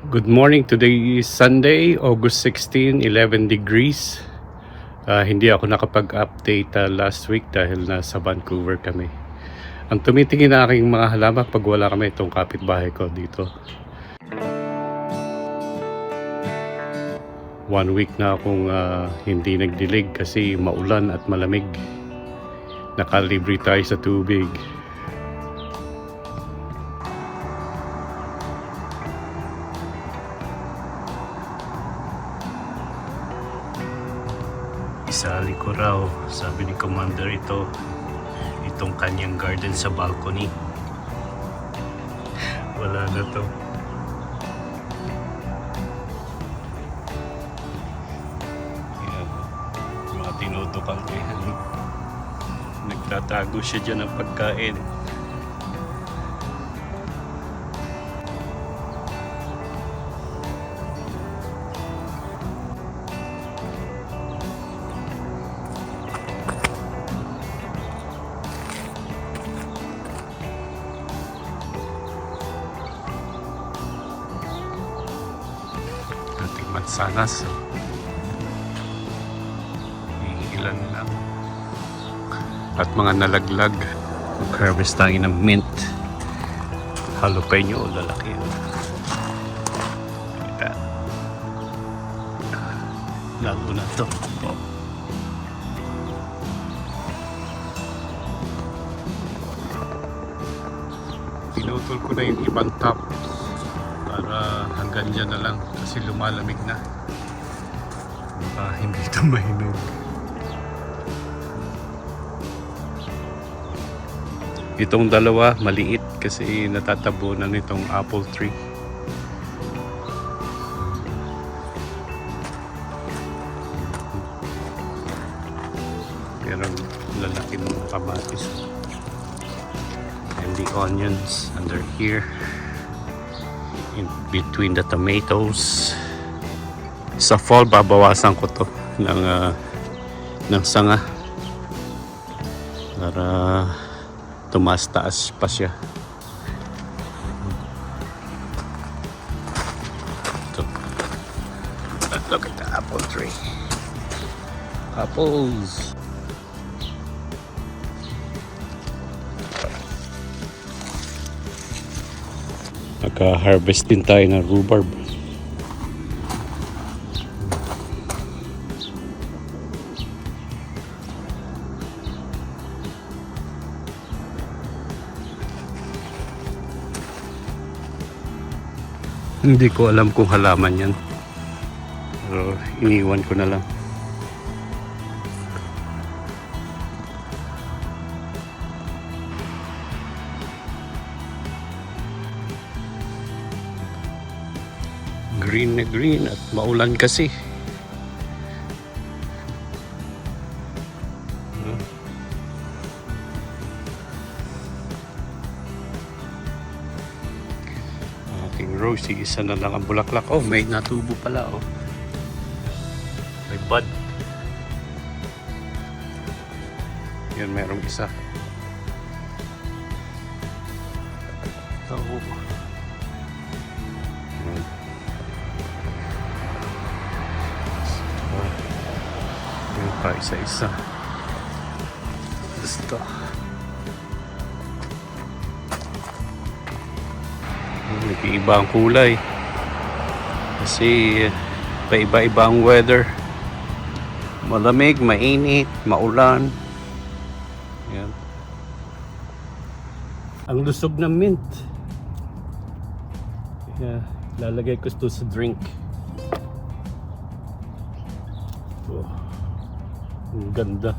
Good morning. Today is Sunday, August 16, 11 degrees. Hindi ako nakapag-update last week dahil nasa Vancouver kami. Ang tumitingin na aking mga halaman pag wala kami itong kapitbahay ko dito. 1 week na akong hindi nagdilig kasi maulan at malamig. Nakalibre tayo sa tubig. Isali ko raw, sabi ni Commander, itong kanyang garden sa balcony. Wala na to. Yan, mga tinutukan ko yan. Nagtatago siya dyan ng pagkain. Mansanas, ilan lang at mga nalaglag. Mag-harvest tayo ng mint. Jalapeno, lalaki. Lalo na to. Pinutol ko na yung ibang top para hanggang dyan na lang kasi lumalamig na. Hindi ito mahinog. Itong dalawa maliit kasi natatabunan nitong apple tree. Pero lalaki ng kamatis. And the onions under here. In between the tomatoes. Sa fall babawasan ko to ng sanga para tumaas-taas pa siya. So, look at the apple tree. Apples. Naka-harvest din tayo ng rhubarb. Hindi ko alam kung halaman yan. Pero iniwan ko na lang. Green na green at maulan kasi. Ating rosy, isa na lang ang bulaklak. Oh, may natubo pala. Oh, may bud. Yan, merong isa. So, pa isa-isa. Gusto. Nag-iiba ang kulay. Kasi paiba-iba ang weather. Malamig, mainit, maulan. Yan. Ang lusog ng mint. Yeah, lalagay ko ito sa drink. Oh. Ang ganda.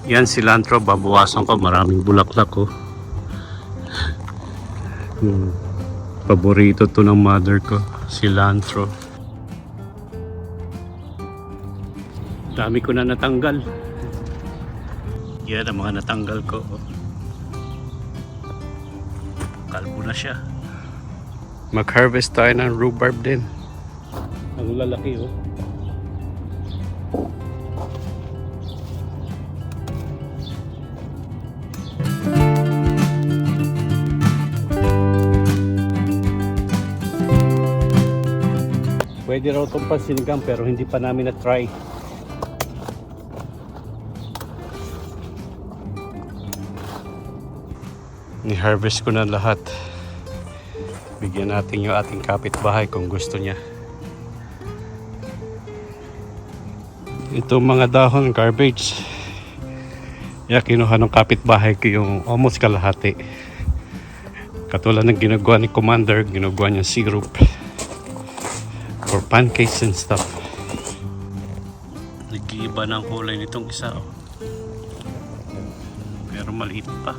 Yan, cilantro, babawasan ko. Maraming bulaklak ko. Paborito to ng mother ko, cilantro. Dami ko na natanggal. Yan ang mga natanggal ko. Kalbo na siya. Mag-harvest tayo ng rhubarb din. Ang lalaki oh. Pwede raw itong pansinigang pero hindi pa namin na-try. Ni-harvest ko na lahat. Bigyan natin yung ating kapitbahay kung gusto niya. Ito mga dahon, garbage. Kinuha ng kapitbahay ko yung almost kalahati. Katulad ng ginagawa ni Commander, ginagawa niya syrup for pancakes and stuff. Nag-iiba ng kulay nitong isa oh. Pero maliit pa.